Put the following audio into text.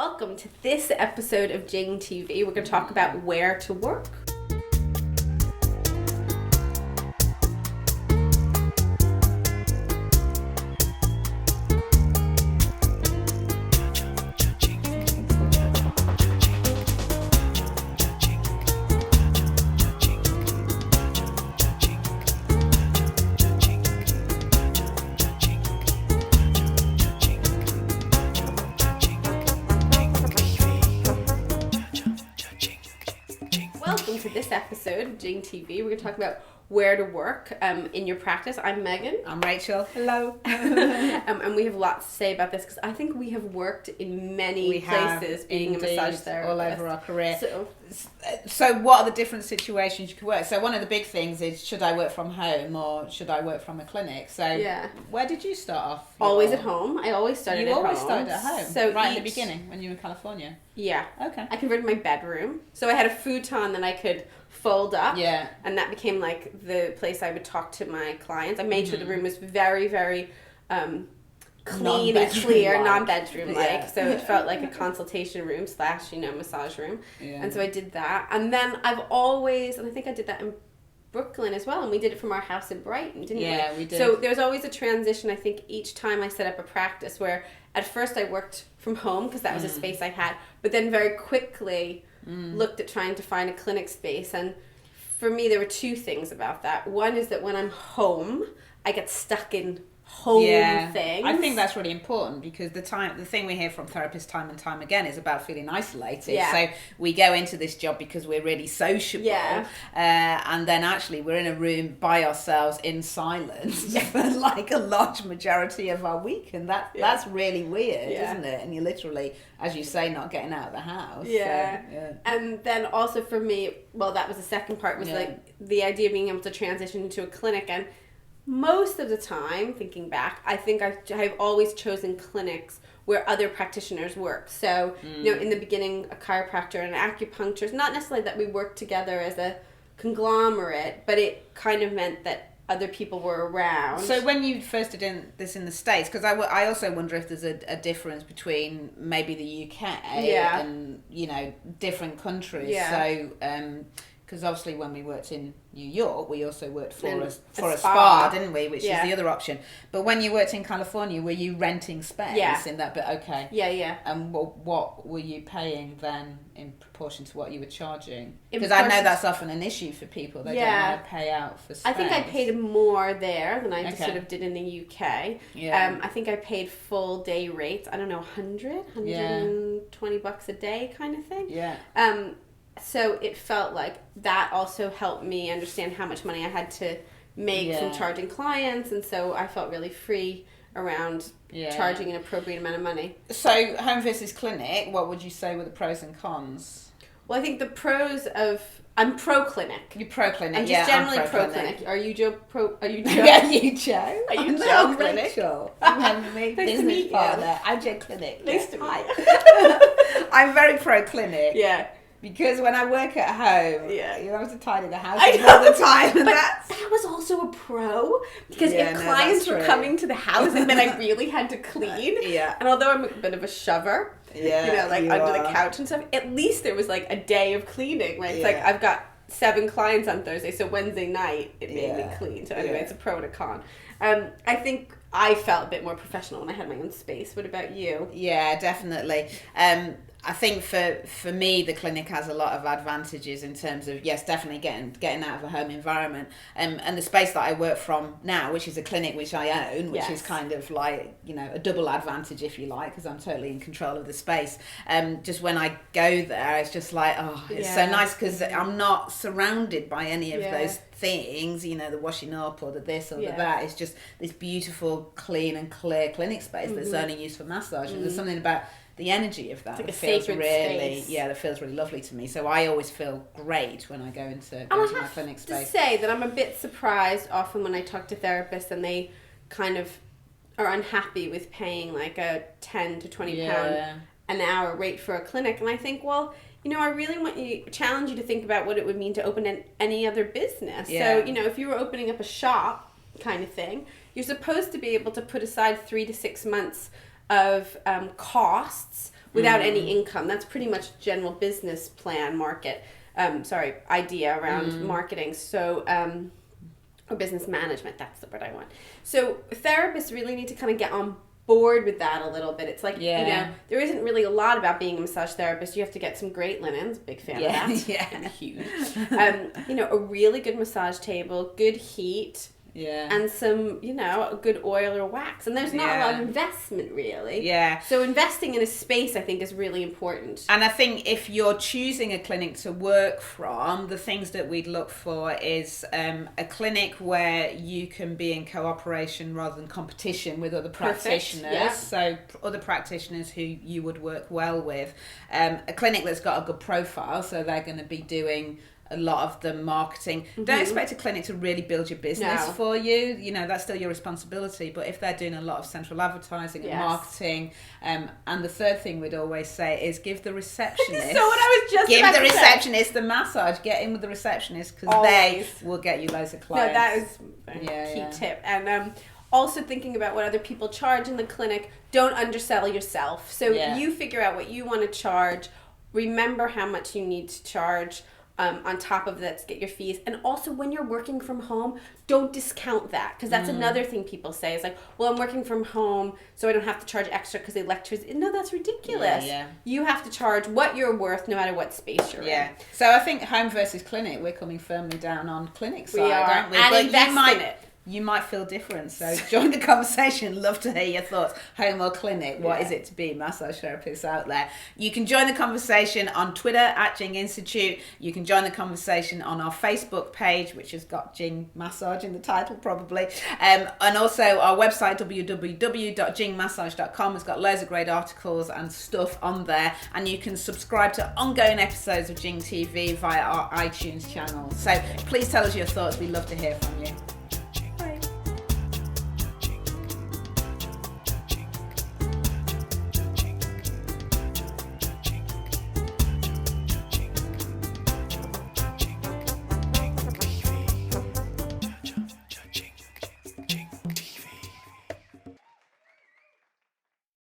Welcome to this episode of Jing TV. We're going to talk about where to work. Welcome to this episode of Jing TV. We're going to talk about where to work in your practice. I'm Megan. I'm Rachel. Hello. And we have lots to say about this because I think we have worked in many places being indeed, a massage therapist. all over our career. So what are the different situations you could work? So one of the big things is, should I work from home or should I work from a clinic? So where did you start off? Always at home. I always started at home. You always started at home? So right at the beginning when you were in California? Yeah. Okay. I converted my bedroom. So I had a futon that I could fold up. Yeah. And that became like the place I would talk to my clients. I made sure the room was very, very clean and clear, non-bedroom like. So it felt like a consultation room / massage room. Yeah. And so I did that. And then I've always, and I think I did that in Brooklyn as well, and we did it from our house in Brighton, didn't we? Yeah, we did. So there was always a transition, I think, each time I set up a practice where at first I worked from home because that was a space I had, but then very quickly looked at trying to find a clinic space. And for me, there were two things about that. One is that when I'm home, I get stuck in home things. I think that's really important because the thing we hear from therapists time and time again is about feeling isolated. Yeah. So we go into this job because we're really sociable, and then actually we're in a room by ourselves in silence for like a large majority of our week, and that's really weird, isn't it? And you're literally, as you say, not getting out of the house. And then also for me, well, that was the second part, was like the idea of being able to transition into a clinic. And most of the time, thinking back, I think I've always chosen clinics where other practitioners work. So, in the beginning, a chiropractor and an acupuncturist, not necessarily that we worked together as a conglomerate, but it kind of meant that other people were around. So when you first did this in the States, because I also wonder if there's a difference between maybe the UK and, different countries. So, because obviously when we worked in New York, we also worked for a spa, didn't we? Which is the other option. But when you worked in California, were you renting space in that? But okay. Yeah. And what were you paying then in proportion to what you were charging? Because I know that's often an issue for people. They don't want to pay out for space. I think I paid more there than I just sort of did in the UK. Yeah. I think I paid full day rates. I don't know, $120 a day kind of thing. Yeah. So it felt like that also helped me understand how much money I had to make from charging clients, and so I felt really free around charging an appropriate amount of money. So home versus clinic, what would you say were the pros and cons? Well, I think the pros of, I'm pro clinic. You're pro clinic. I'm just generally pro clinic. Are you Joe? Are you Joe? Yeah, you Joe. Are you Joe I'm clinic? Rachel. I'm my business partner. I'm Joe clinic. Nice to meet you. I'm very pro clinic. Yeah. Because when I work at home, you have to tidy the house all the time. But that was also a pro, because if clients were coming to the house, and then I really had to clean. And although I'm a bit of a shover, under the couch and stuff, at least there was like a day of cleaning. Right? It's like I've got 7 clients on Thursday, so Wednesday night it made me clean. So anyway, it's a pro and a con. I think I felt a bit more professional when I had my own space. What about you? Yeah, definitely. I think for me, the clinic has a lot of advantages in terms of, definitely getting out of a home environment. And the space that I work from now, which is a clinic which I own, which is kind of like, a double advantage, if you like, because I'm totally in control of the space. Just when I go there, it's just like, it's so nice because I'm not surrounded by any of those things, the washing up or the this or the that. It's just this beautiful, clean and clear clinic space that's only used for massage. And there's something about the energy of that. It's like that a feels sacred really space. that feels really lovely to me. So I always feel great when I go into my clinic space. I have to say that I'm a bit surprised often when I talk to therapists and they kind of are unhappy with paying like a £10 to £20 an hour rate for a clinic, and I think, well, I really want to challenge you to think about what it would mean to open any other business. So if you were opening up a shop kind of thing, you're supposed to be able to put aside 3 to 6 months of costs without any income. That's pretty much general business plan idea around marketing. So, or business management, that's the word I want. So therapists really need to kind of get on board with that a little bit. It's like, there isn't really a lot about being a massage therapist. You have to get some great linens, big fan of that. Yeah. Huge. A really good massage table, good heat. Yeah. And some, a good oil or wax. And there's not a lot of investment, really. Yeah. So investing in a space, I think, is really important. And I think if you're choosing a clinic to work from, the things that we'd look for is a clinic where you can be in cooperation rather than competition with other practitioners. Yeah. So other practitioners who you would work well with. A clinic that's got a good profile, so they're going to be doing a lot of the marketing. Don't expect a clinic to really build your business for you. That's still your responsibility. But if they're doing a lot of central advertising and marketing, and the third thing we'd always say is give the receptionist. So what I was just give about the to receptionist say. the massage. Get in with the receptionist because they will get you loads of clients. No, that is a key tip. And also thinking about what other people charge in the clinic. Don't undersell yourself. So you figure out what you want to charge. Remember how much you need to charge. On top of that to get your fees. And also when you're working from home, don't discount that, because that's another thing people say is like, well, I'm working from home so I don't have to charge extra because they lectures. No, that's ridiculous. You have to charge what you're worth no matter what space you're in. So I think home versus clinic, we're coming firmly down on clinic side, aren't we? And but invest in it. You might feel different, so join the conversation. Love to hear your thoughts. Home or clinic? What is it to be massage therapists out there? You can join the conversation on Twitter at Jing Institute. You can join the conversation on our Facebook page, which has got Jing Massage in the title probably. And also our website, www.jingmassage.com, has got loads of great articles and stuff on there. And you can subscribe to ongoing episodes of Jing TV via our iTunes channel. So please tell us your thoughts. We'd love to hear from you.